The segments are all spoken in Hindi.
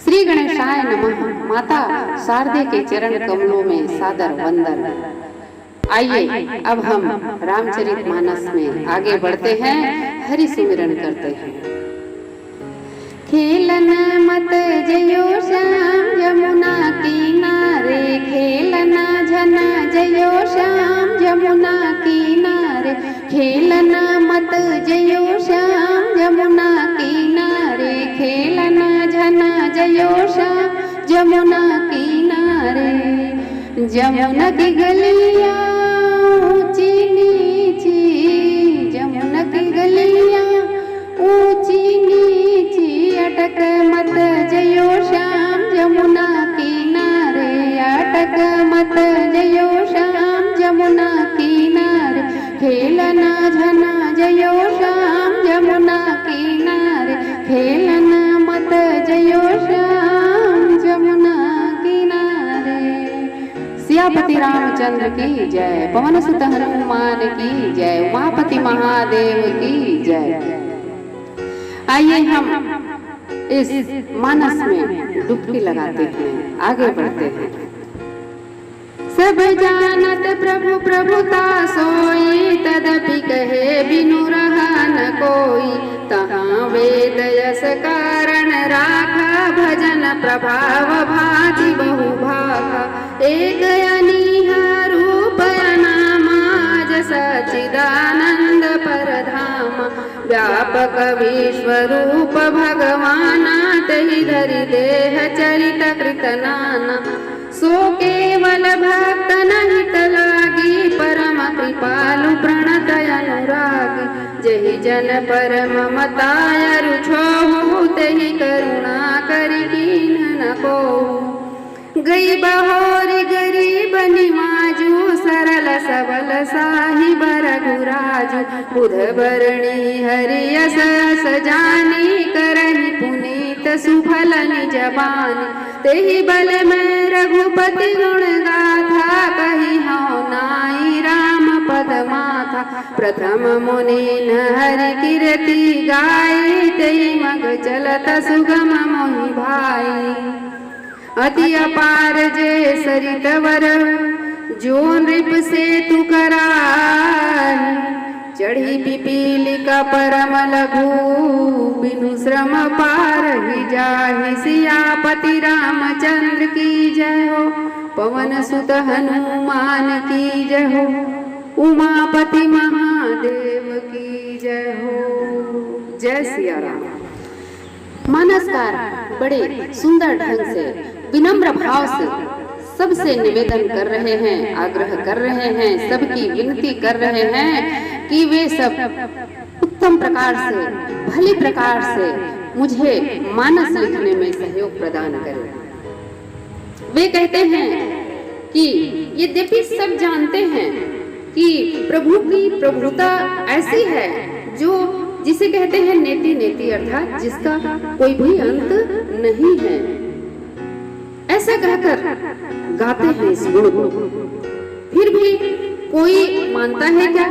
श्री गणेशाय नमः। माता शारदे के चरण कमलों में सादर वंदन। आइए अब हम रामचरितमानस में आगे बढ़ते हैं, हरि सुमिरन करते हैं। खेलन मत जयो श्याम यमुना किनारे, खेलना झन जयो श्याम यमुना किनारे, खेलना मत जयो श्याम यमुना किनारे, खेलना झन जयो श्याम यमुना किनारे। जमुना की गलियां ऊंची नीची, जमुना की गलियां ऊंची नीची, अटक मत जयो श्याम यमुना किनारे, अटक मत जयो श्याम यमुना किनारे, खेलना झना जयो श्याम यमुना किनारे, खेलना मत जयो श्याम यमुना किनारे। सियापति रामचंद्र की जय, पवन सुत हनुमान की जय, उमापति महादेव की जय। आइए हम इस मानस में डुबकी लगाते हैं, आगे बढ़ते हैं। सब जानत प्रभु प्रभुता सोई, तदपि कहे बिनु रहा न कोई, तहाँ वेद यस कारण राखा, भजन प्रभाव भाति बहु भाखा, एक अनीहा रूप अनामा, सच्चिदानंद परधाम, व्यापक विश्वरूप भगवाना, तहि धरि देह चरित कृत नाना, सो केवल भक्त नहित लागी, परम कृपालु प्रणत अनुरागी, जहि जन परम मताय रुझोहु, तहि करुणा करि कीन्ह न कोहु। गई बहोरी गरीब निमाजू, सरल सबल साहिब रघुराजू, बुध बरणी हरि यस यस जानी, करहि पुनीत सुफल निज बानी, तेहि बल में रघुपति गुण गाथा, कहि हौ नाई राम पद माथा, प्रथम मुनि हरि कीर्ति गाई, तेहि मग चलत सुगम मोहि भाई। अति अपार जे सरित वर, जो नृप से तु कराई, चढ़ी पिपीलिका परम लघु, बिनु श्रम पार ही जाहि, सियापति रामचंद्र की जय हो, पवन सुत हनुमान की जय हो, उमापति महादेव की जय हो। जय सिया राम। मानसकार बड़े सुंदर ढंग से विनम्र भाव से सबसे निवेदन कर रहे हैं, आग्रह कर रहे हैं, सबकी विनती कर रहे हैं कि वे सब उत्तम प्रकार से, भली प्रकार से मुझे मानस लिखने में सहयोग प्रदान करें। वे कहते हैं कि यद्यपि सब जानते हैं कि प्रभु की प्रभुता ऐसी है जो जिसे कहते हैं नेति नेति, अर्थात जिसका कोई भी अंत नहीं है, ऐसा कहकर गाते हैं इस गुण को। फिर भी कोई मानता है क्या?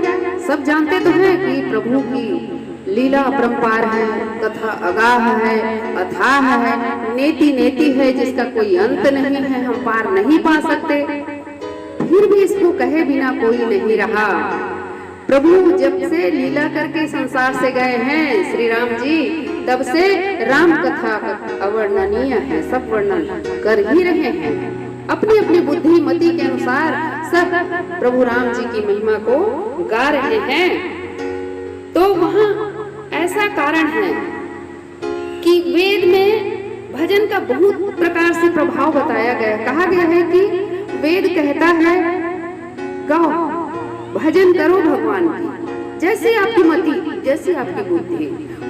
सब जानते तो हैं कि प्रभु की लीला अपरंपार है, कथा अगाह है, अथाह है, नेति नेति है, जिसका कोई अंत नहीं है, हम पार नहीं पा सकते। फिर भी इसको कहे बिना कोई नहीं रहा। प्रभु जब से लीला करके संसार से गए हैं श्री राम जी, तब से राम कथा अवर्णनीय है, सब वर्णन कर ही रहे हैं। अपनी अपनी बुद्धि मति के अनुसार सब प्रभु राम जी की महिमा को गा रहे हैं। तो वहाँ ऐसा कारण है कि वेद में भजन का बहुत प्रकार से प्रभाव बताया गया है। कहा गया है कि वेद कहता है गाओ, भजन करो भगवान की, जैसे आपकी मति, जैसे आपकी बुद्धि,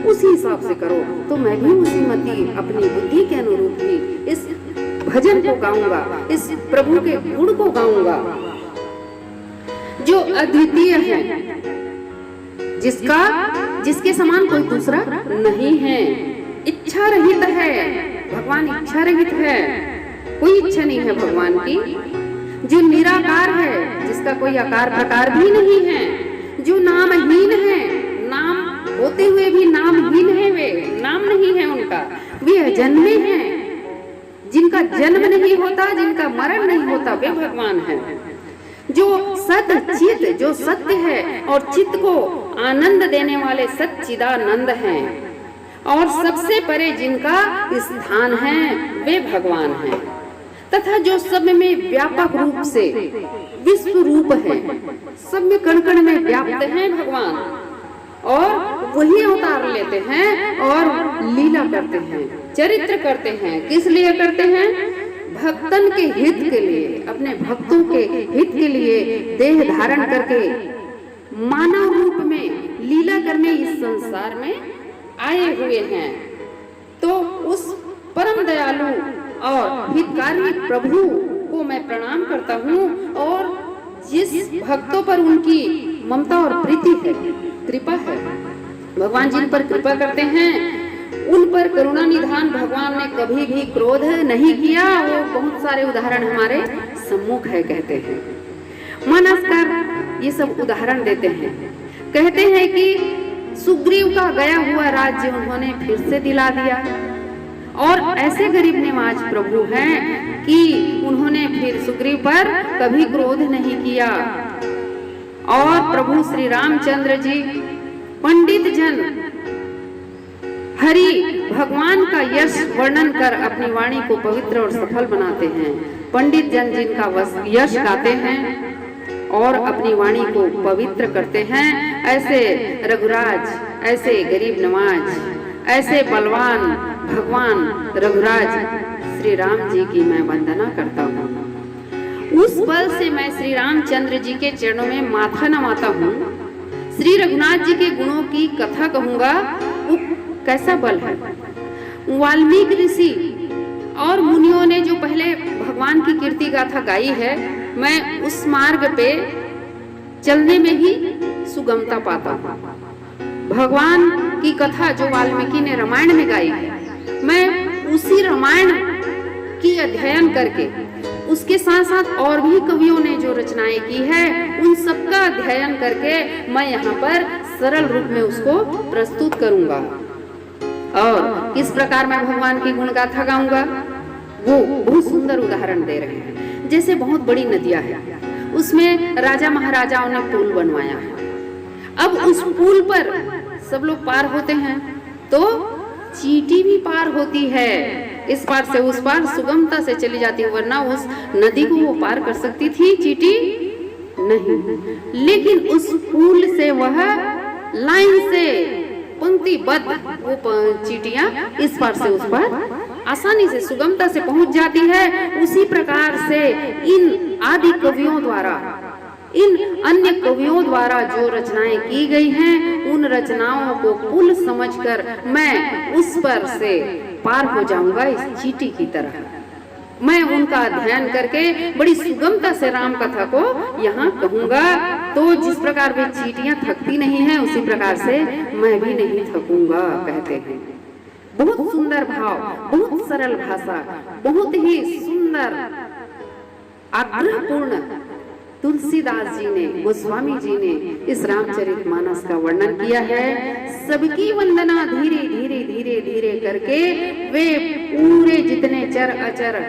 उसी हिसाब से करो। तो मैं भी उसी मति, अपनी बुद्धि के अनुरूप ही इस भजन को गाऊंगा, इस प्रभु के गुण को गाऊंगा जो अद्वितीय है, जिसके समान कोई दूसरा नहीं है। इच्छा रहित है भगवान, इच्छा रहित है, कोई इच्छा नहीं है भगवान की। जो निराकार है, जिसका कोई आकार प्रकार भी नहीं है, जो नामहीन है, नाम होते हुए भी नामहीन है, वे नाम नहीं है उनका, वे अजन्मे हैं, जिनका जन्म नहीं होता, जिनका मरण नहीं होता, वे भगवान हैं। जो सत चित, जो सत्य है और चित्त को आनंद देने वाले सच्चिदानंद हैं, और सबसे परे जिनका स्थान है वे भगवान हैं। तथा जो सब में व्यापक रूप से विश्व रूप है, सब में कण कण में व्याप्त हैं भगवान, और वही अवतार लेते हैं और लीला करते हैं, चरित्र करते हैं। किस लिए करते हैं? भक्तन के हित के लिए, अपने भक्तों के हित के लिए देह धारण करके मानव रूप में लीला करने इस संसार में आए हुए हैं। तो उस परम दयालु और हितकारी प्रभु को मैं प्रणाम करता हूँ, और जिस भक्तों पर उनकी ममता और प्रीति है, कृपा है, भगवान जिन पर कृपा करते हैं उन पर करुणा निधान भगवान ने कभी भी क्रोध नहीं किया। वो बहुत सारे उदाहरण हमारे सम्मुख है, कहते हैं। मानसकार ये सब उदाहरण देते हैं, कहते हैं कि सुग्रीव का गया हुआ राज्य उन्होंने फिर से दिला दिया, और ऐसे गरीब निवाज प्रभु हैं कि उन्होंने फिर सुग्रीव पर कभी क्रोध नहीं किया। और प्रभु श्री रामचंद्र जी पंडित जन हरि भगवान का यश वर्णन कर अपनी वाणी को पवित्र और सफल बनाते हैं। पंडित जन जिनका यश गाते हैं और अपनी वाणी को पवित्र करते हैं, ऐसे रघुराज, ऐसे गरीब नवाज, ऐसे बलवान भगवान रघुराज श्री राम जी की मैं वंदना करता हूँ। उस बल से मैं श्री रामचंद्र जी के चरणों में माथा नवाता हूँ। श्री रघुनाथ जी के गुणों की कथा कहूंगा, वो कैसा बल है। वाल्मीकि ऋषि और मुनियों ने जो पहले भगवान की कीर्ति गाथा गाई है, मैं उस मार्ग पे चलने में ही सुगमता पाता हूँ। भगवान की कथा जो वाल्मीकि ने रामायण में गाई है, मैं उसी रामायण की अध्ययन करके, उसके साथ साथ और भी कवियों ने जो रचनाएं की है उन सबका अध्ययन करके मैं यहाँ पर सरल रूप में उसको प्रस्तुत करूंगा। और किस प्रकार मैं भगवान की गुण गाथा गाऊंगा, वो बहुत सुंदर उदाहरण दे रहे हैं। जैसे बहुत बड़ी नदियां हैं, उसमें राजा महाराजाओं ने पुल बनवाया है। अब उस पुल पर सब लोग पार होते हैं, तो चींटी भी पार होती है, इस पार से उस पार सुगमता से चली जाती है, वरना उस नदी को वो पार कर सकती थी चींटी नहीं। लेकिन उस पुल से वह लाइन से पंक्तिबद्ध वो चींटियां इस पार से उस पार आसानी से सुगमता से पहुंच जाती है। उसी प्रकार से इन आदि कवियों द्वारा, इन अन्य कवियों द्वारा जो रचनाएं की गई हैं, उन रचनाओं को पुल समझकर मैं उस पर से पार हो जाऊंगा इस चींटी की तरह। मैं उनका अध्ययन करके बड़ी सुगमता से राम कथा को यहाँ कहूंगा। तो जिस प्रकार वे चींटियां थकती नहीं हैं, उसी प्रकार से मैं भी नहीं थकूंगा, कहते हैं। बहुत सुंदर भाव, बहुत सरल भाषा, बहुत ही सुंदर आग्रहपूर्ण तुलसीदास जी ने, गोस्वामी जी ने इस रामचरितमानस का वर्णन किया है। सबकी वंदना धीरे धीरे धीरे धीरे करके वे पूरे जितने चर अचर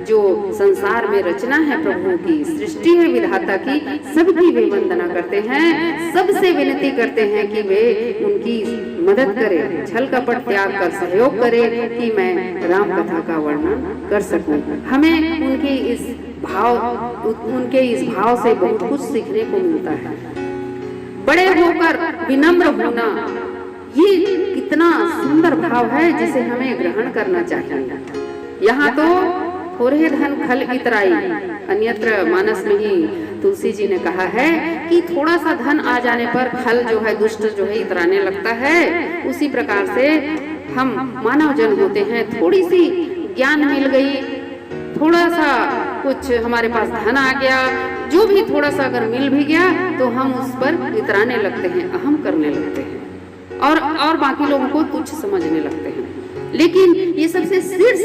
जो संसार में रचना है प्रभु की, सृष्टि है विधाता की, सबकी वे वंदना करते हैं। सबसे विनती करते हैं कि वे उनकी मदद करे, छल कपट त्याग कर सहयोग करे कि मैं राम कथा का वर्णन कर सकूं। हमें उनके इस भाव से बहुत कुछ सीखने को मिलता है। बड़े होकर विनम्र होना, ये कितना सुंदर भाव है जिसे हमें ग्रहण करना चाहिए। यहाँ तो थोड़े धन खल इतराई, अन्यत्र मानस में ही तुलसी जी ने कहा है कि थोड़ा सा धन आ जाने पर खल जो है, दुष्ट जो है, इतराने लगता है। उसी प्रकार से हम मानव जन होते हैं, थोड़ी सी ज्ञान मिल गई, थोड़ा सा कुछ हमारे पास धन आ गया, जो भी थोड़ा सा अगर मिल भी गया तो हम उस पर इतराने लगते हैं, अहम करने लगते हैं और बाकी लोगों को तुच्छ समझने लगते हैं। लेकिन ये सबसे शीर्ष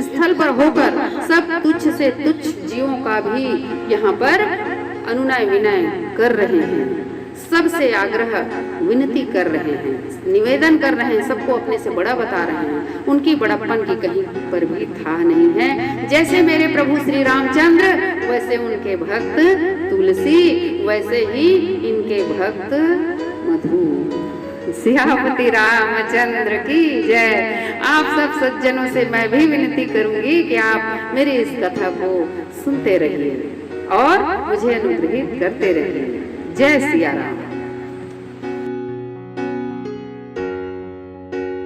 स्थल पर होकर सब तुच्छ से तुच्छ जीवों का भी यहाँ पर अनुनय विनय कर रहे हैं। सबसे आग्रह विनती कर रहे हैं, निवेदन कर रहे हैं, सबको अपने से बड़ा बता रहे हैं। उनकी बड़प्पन की कहीं पर भी था नहीं है। जैसे मेरे प्रभु श्री रामचंद्र वैसे उनके भक्त तुलसी, वैसे ही इनके भक्त मधु। सियापति रामचंद्र की जय। आप सब सज्जनों से मैं भी विनती करूंगी कि आप मेरी इस कथा को सुनते रहिए और मुझे अनुग्रहित करते रहिए। जय सिया राम।